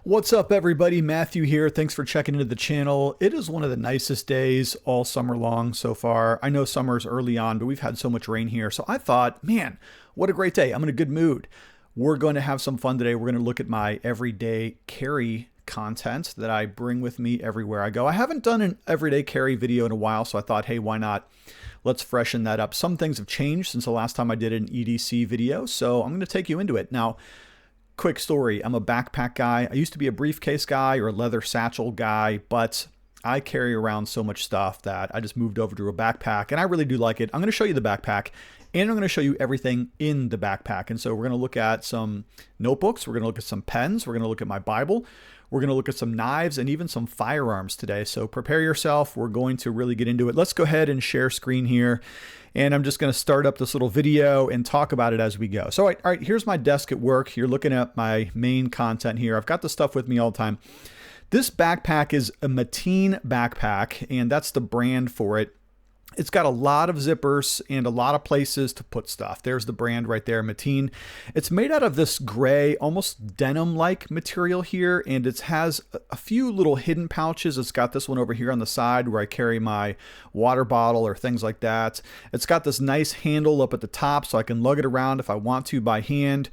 What's up, everybody? Matthew here. Thanks for checking into the channel. It is one of the nicest days all summer long so far. I know summer's early on, but we've had so much rain here. So I thought, man, what a great day. I'm in a good mood. We're going to have some fun today. We're going to look at my everyday carry content that I bring with me everywhere I go. I haven't done an everyday carry video in a while, so I thought, hey, why not? Let's freshen that up. Some things have changed since the last time I did an EDC video, so I'm going to take you into it. Now, quick story. I'm a backpack guy. I used to be a briefcase guy or a leather satchel guy, but I carry around so much stuff that I just moved over to a backpack, and I really do like it. I'm going to show you the backpack, and I'm going to show you everything in the backpack. And so we're going to look at some notebooks. We're going to look at some pens. We're going to look at my Bible. We're going to look at some knives and even some firearms today. So prepare yourself. We're going to really get into it. Let's go ahead and share screen here. And I'm just going to start up this little video and talk about it as we go. So, all right, here's my desk at work. You're looking at my main content here. I've got the stuff with me all the time. This backpack is a Mateen backpack, and that's the brand for it. It's got a lot of zippers and a lot of places to put stuff. There's the brand right there, Mateen. It's made out of this gray, almost denim-like material here, and it has a few little hidden pouches. It's got this one over here on the side where I carry my water bottle or things like that. It's got this nice handle up at the top so I can lug it around if I want to by hand.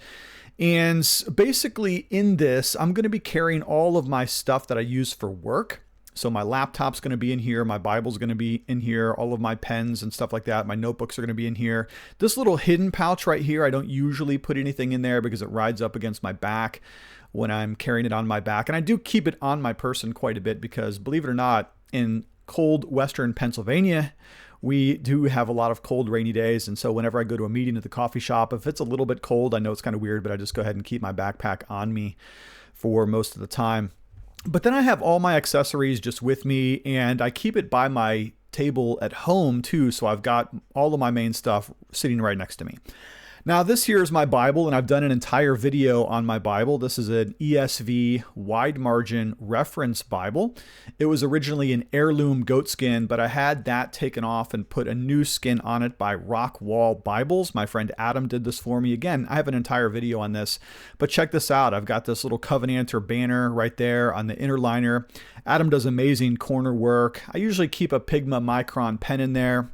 And basically in this, I'm going to be carrying all of my stuff that I use for work. So my laptop's going to be in here. My Bible's going to be in here. All of my pens and stuff like that. My notebooks are going to be in here. This little hidden pouch right here, I don't usually put anything in there because it rides up against my back when I'm carrying it on my back. And I do keep it on my person quite a bit because, believe it or not, in cold western Pennsylvania, we do have a lot of cold, rainy days. And so whenever I go to a meeting at the coffee shop, if it's a little bit cold, I know it's kind of weird, but I just go ahead and keep my backpack on me for most of the time. But then I have all my accessories just with me, and I keep it by my table at home too. So I've got all of my main stuff sitting right next to me. Now this here is my Bible, and I've done an entire video on my Bible. This is an ESV wide margin reference Bible. It was originally an heirloom goatskin, but I had that taken off and put a new skin on it by Rock Wall Bibles. My friend Adam did this for me. Again, I have an entire video on this, but check this out. I've got this little Covenanter banner right there on the inner liner. Adam does amazing corner work. I usually keep a Pigma Micron pen in there.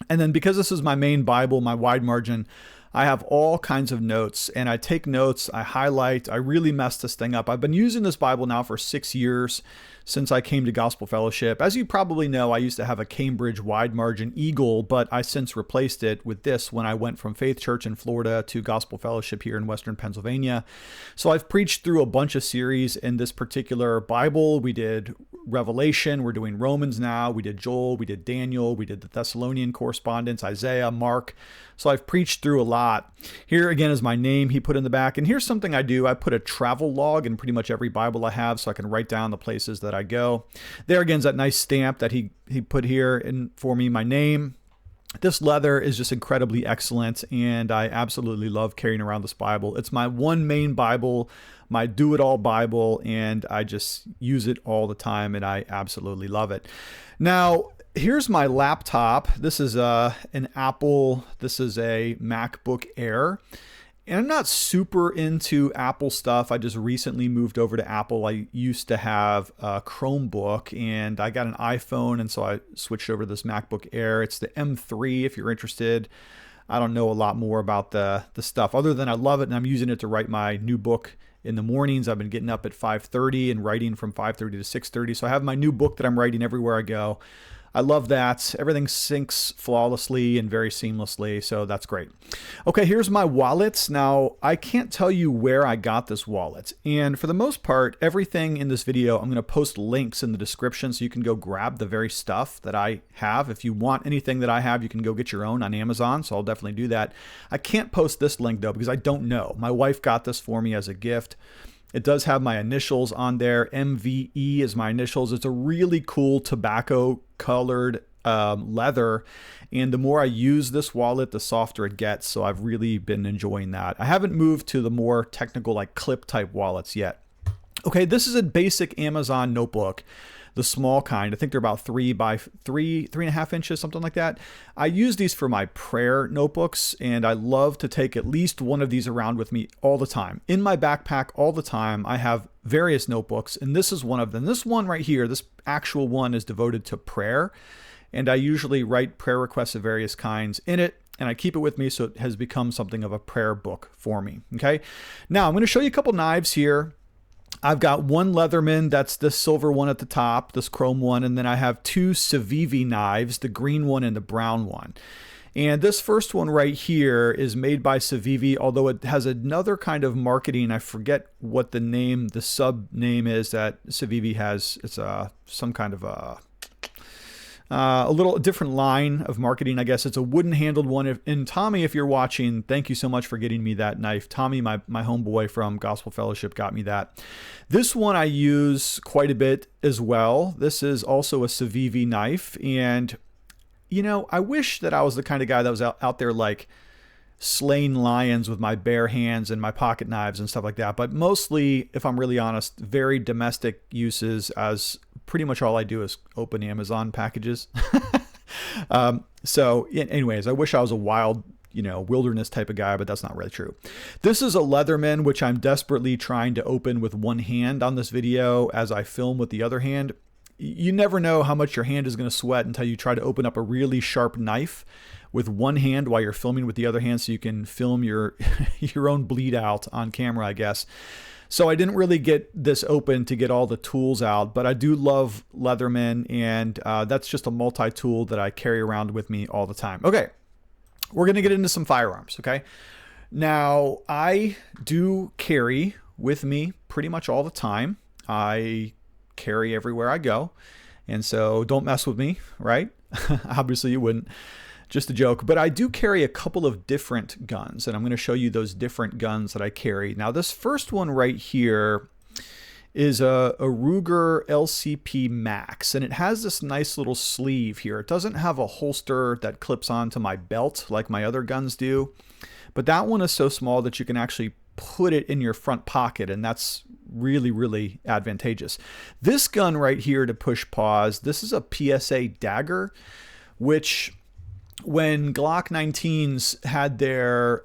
And then because this is my main Bible, my wide margin, I have all kinds of notes, and I take notes, I highlight, I really mess this thing up. I've been using this Bible now for 6 years since I came to Gospel Fellowship. As you probably know, I used to have a Cambridge wide margin Eagle, but I since replaced it with this when I went from Faith Church in Florida to Gospel Fellowship here in Western Pennsylvania. So I've preached through a bunch of series in this particular Bible. We did Revelation, we're doing Romans now, we did Joel, we did Daniel, we did the Thessalonian correspondence, Isaiah, Mark. So I've preached through a lot. Here again is my name he put in the back. And here's something I do. I put a travel log in pretty much every Bible I have so I can write down the places that I go. There again is that nice stamp that he put here in for me, my name. This leather is just incredibly excellent, and I absolutely love carrying around this Bible. It's my one main Bible, my do-it-all Bible, and I just use it all the time, and I absolutely love it. Now, here's my laptop. This is an Apple. This is a MacBook Air. And I'm not super into Apple stuff. I just recently moved over to Apple. I used to have a Chromebook, and I got an iPhone, and so I switched over to this MacBook Air. It's the M3 if you're interested. I don't know a lot more about the stuff other than I love it, and I'm using it to write my new book in the mornings. I've been getting up at 5:30 and writing from 5:30 to 6:30. So I have my new book that I'm writing everywhere I go. I love that. Everything syncs flawlessly and very seamlessly, so that's great. Okay, here's my wallet. Now, I can't tell you where I got this wallet, and for the most part, everything in this video, I'm going to post links in the description so you can go grab the very stuff that I have. If you want anything that I have, you can go get your own on Amazon, so I'll definitely do that. I can't post this link, though, because I don't know. My wife got this for me as a gift. It does have my initials on there. MVE is my initials. It's a really cool tobacco colored leather. And the more I use this wallet, the softer it gets. So I've really been enjoying that. I haven't moved to the more technical like clip type wallets yet. Okay, this is a basic Amazon notebook. the small kind. I think they're about 3 by 3.5 inches, something like that. I use these for my prayer notebooks, and I love to take at least one of these around with me all the time. In my backpack all the time, I have various notebooks, and this is one of them. This one right here, this actual one, is devoted to prayer, and I usually write prayer requests of various kinds in it, and I keep it with me, so it has become something of a prayer book for me. Okay, now I'm going to show you a couple knives here. I've got one Leatherman, that's this silver one at the top, this chrome one, and then I have two Civivi knives, the green one and the brown one. And this first one right here is made by Civivi, although it has another kind of marketing. I forget what the name, the sub name is that Civivi has. It's some kind of a little different line of marketing, I guess. It's a wooden handled one. And Tommy, if you're watching, thank you so much for getting me that knife. Tommy, my homeboy from Gospel Fellowship, got me that. This one I use quite a bit as well. This is also a Civivi knife. And, you know, I wish that I was the kind of guy that was out there like slaying lions with my bare hands and my pocket knives and stuff like that. But mostly, if I'm really honest, very domestic uses, as pretty much all I do is open Amazon packages. So anyways, I wish I was a wild, wilderness type of guy, but that's not really true. This is a Leatherman, which I'm desperately trying to open with one hand on this video as I film with the other hand. You never know how much your hand is going to sweat until you try to open up a really sharp knife with one hand while you're filming with the other hand, so you can film your own bleed out on camera, I guess. So I didn't really get this open to get all the tools out, but I do love Leatherman, and that's just a multi-tool that I carry around with me all the time. Okay, we're going to get into some firearms, okay? Now, I do carry with me pretty much all the time. I carry everywhere I go, and so don't mess with me, right? Obviously you wouldn't. Just a joke. But I do carry a couple of different guns, and I'm going to show you those different guns that I carry. Now, this first one right here is a Ruger LCP Max, and it has this nice little sleeve here. It doesn't have a holster that clips onto my belt like my other guns do, but that one is so small that you can actually put it in your front pocket, and that's really, really advantageous. This gun right here, to push pause, this is a PSA Dagger, which when Glock 19s had their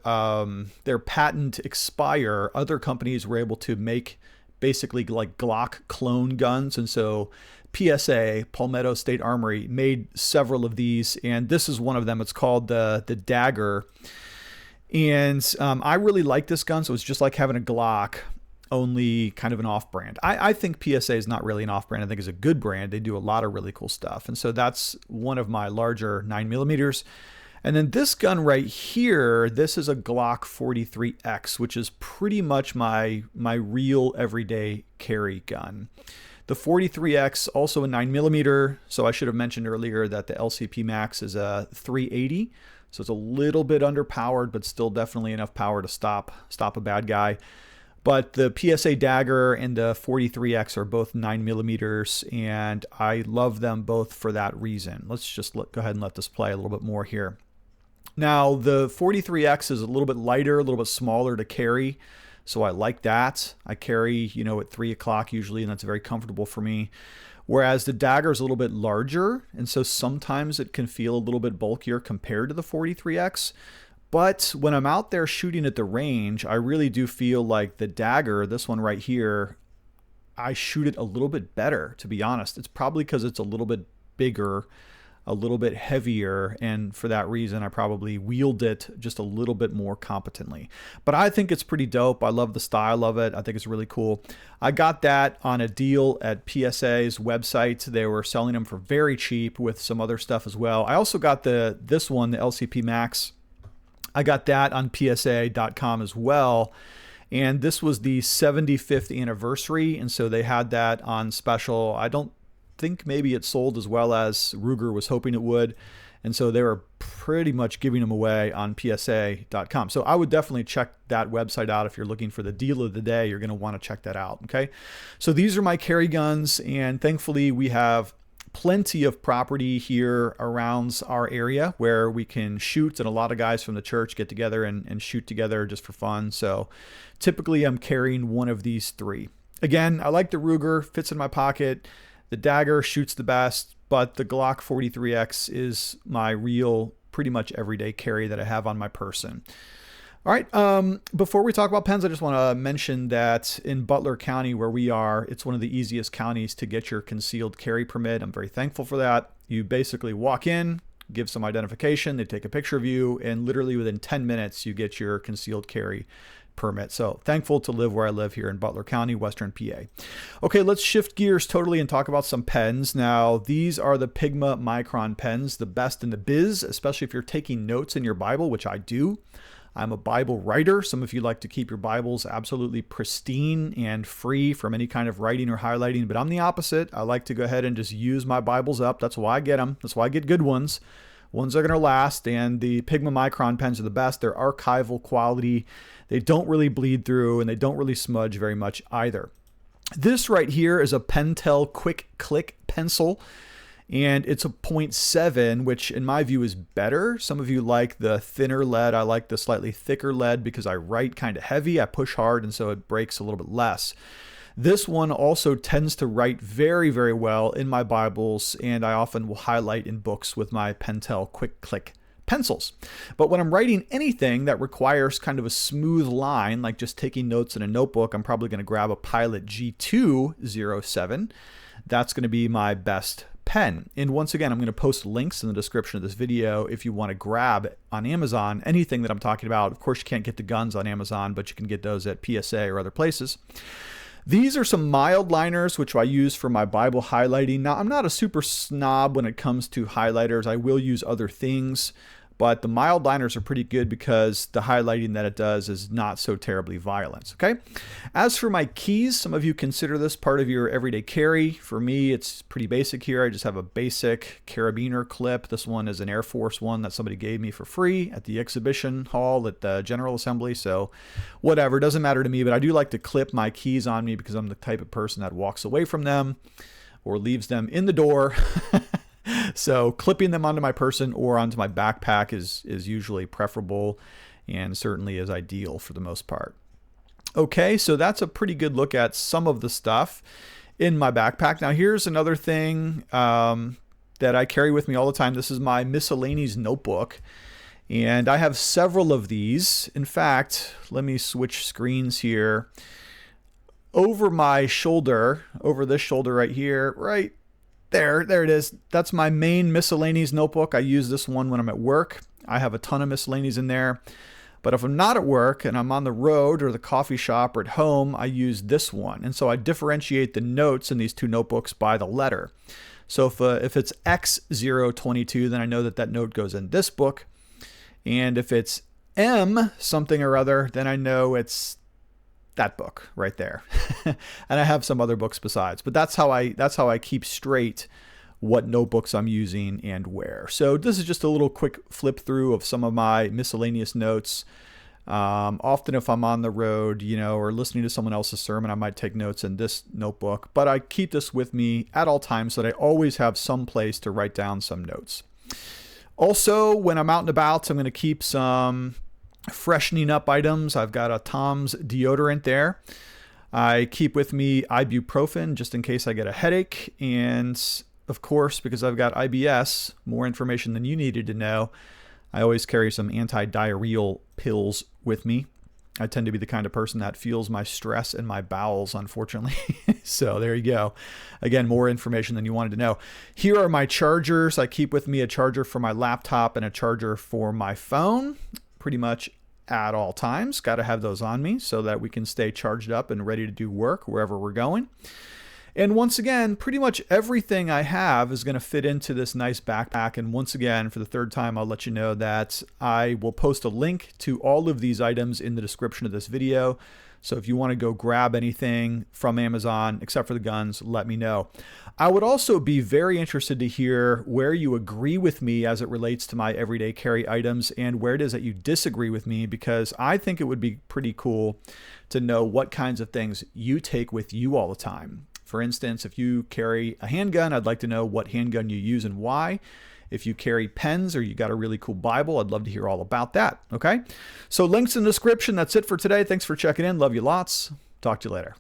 patent expire, other companies were able to make basically like Glock clone guns. And so PSA, Palmetto State Armory, made several of these, and this is one of them. It's called the Dagger. And I really like this gun, so it's just like having a Glock, only kind of an off-brand. I think PSA is not really an off-brand. I think it's a good brand. They do a lot of really cool stuff. And so that's one of my larger 9mm. And then this gun right here, this is a Glock 43X, which is pretty much my real everyday carry gun. The 43X, also a 9mm. So I should have mentioned earlier that the LCP Max is a 380. So it's a little bit underpowered, but still definitely enough power to stop a bad guy. But the PSA Dagger and the 43X are both 9mm, and I love them both for that reason. Let's just go ahead and let this play a little bit more here. Now, the 43X is a little bit lighter, a little bit smaller to carry, so I like that. I carry, at 3 o'clock usually, and that's very comfortable for me. Whereas the Dagger is a little bit larger, and so sometimes it can feel a little bit bulkier compared to the 43X. But when I'm out there shooting at the range, I really do feel like the Dagger, this one right here, I shoot it a little bit better, to be honest. It's probably because it's a little bit bigger, a little bit heavier, and for that reason, I probably wield it just a little bit more competently. But I think it's pretty dope. I love the style of it. I think it's really cool. I got that on a deal at PSA's website. They were selling them for very cheap with some other stuff as well. I also got this one, the LCP Max. I got that on PSA.com as well. And this was the 75th anniversary. And so they had that on special. I don't think maybe it sold as well as Ruger was hoping it would. And so they were pretty much giving them away on PSA.com. So I would definitely check that website out. If you're looking for the deal of the day, you're going to want to check that out. Okay. So these are my carry guns. And thankfully we have plenty of property here around our area where we can shoot, and a lot of guys from the church get together and shoot together just for fun. So typically I'm carrying one of these three. Again, I like the Ruger, fits in my pocket. The dagger shoots the best, but the Glock 43X is my real, pretty much everyday carry that I have on my person. All right, before we talk about pens, I just want to mention that in Butler County, where we are, it's one of the easiest counties to get your concealed carry permit. I'm very thankful for that. You basically walk in, give some identification, they take a picture of you, and literally within 10 minutes, you get your concealed carry permit. So thankful to live where I live here in Butler County, Western PA. Okay, let's shift gears totally and talk about some pens. Now, these are the Pigma Micron pens, the best in the biz, especially if you're taking notes in your Bible, which I do. I'm a Bible writer. Some of you like to keep your Bibles absolutely pristine and free from any kind of writing or highlighting, but I'm the opposite. I like to go ahead and just use my Bibles up. That's why I get them. That's why I get good ones. Ones that are going to last, and the Pigma Micron pens are the best. They're archival quality. They don't really bleed through, and they don't really smudge very much either. This right here is a Pentel Quick Click pencil, and it's a 0.7, which in my view is better. Some of you like the thinner lead. I like the slightly thicker lead because I write kind of heavy. I push hard, and so it breaks a little bit less. This one also tends to write very, very well in my Bibles, and I often will highlight in books with my Pentel Quick Click pencils. But when I'm writing anything that requires kind of a smooth line, like just taking notes in a notebook, I'm probably going to grab a Pilot G207. That's going to be my best pen. And once again, I'm going to post links in the description of this video if you want to grab on Amazon anything that I'm talking about. Of course, you can't get the guns on Amazon, but you can get those at PSA or other places. These are some mild liners, which I use for my Bible highlighting. Now, I'm not a super snob when it comes to highlighters. I will use other things, but the mild liners are pretty good because the highlighting that it does is not so terribly violent, okay? As for my keys, some of you consider this part of your everyday carry. For me, it's pretty basic here. I just have a basic carabiner clip. This one is an Air Force one that somebody gave me for free at the exhibition hall at the General Assembly, so whatever, doesn't matter to me, but I do like to clip my keys on me because I'm the type of person that walks away from them or leaves them in the door. So clipping them onto my person or onto my backpack is usually preferable and certainly is ideal for the most part. Okay, so that's a pretty good look at some of the stuff in my backpack. Now here's another thing that I carry with me all the time. This is my Miscellaneous Notebook, and I have several of these. In fact, let me switch screens here. Over my shoulder, over this shoulder right here, right there it is. That's my main Miscellaneous Notebook. I use this one when I'm at work. I have a ton of miscellaneous in there. But if I'm not at work and I'm on the road or the coffee shop or at home, I use this one. And so I differentiate the notes in these two notebooks by the letter. So if it's X022, then I know that that note goes in this book. And if it's M something or other, then I know it's that book right there. And I have some other books besides, but that's how I keep straight what notebooks I'm using and where. So this is just a little quick flip through of some of my miscellaneous notes. Often if I'm on the road, or listening to someone else's sermon, I might take notes in this notebook, but I keep this with me at all times so that I always have some place to write down some notes. Also, when I'm out and about, I'm going to keep some freshening up items. I've got a Tom's deodorant there. I keep with me ibuprofen just in case I get a headache. And of course, because I've got IBS, more information than you needed to know, I always carry some anti-diarrheal pills with me. I tend to be the kind of person that feels my stress in my bowels, unfortunately. So there you go. Again, more information than you wanted to know. Here are my chargers. I keep with me a charger for my laptop and a charger for my phone. Pretty much at all times. Got to have those on me so that we can stay charged up and ready to do work wherever we're going. And once again, pretty much everything I have is going to fit into this nice backpack. And once again, for the third time, I'll let you know that I will post a link to all of these items in the description of this video. So if you want to go grab anything from Amazon, except for the guns, let me know. I would also be very interested to hear where you agree with me as it relates to my everyday carry items and where it is that you disagree with me, because I think it would be pretty cool to know what kinds of things you take with you all the time. For instance, if you carry a handgun, I'd like to know what handgun you use and why. If you carry pens or you got a really cool Bible, I'd love to hear all about that. Okay. So links in the description. That's it for today. Thanks for checking in. Love you lots. Talk to you later.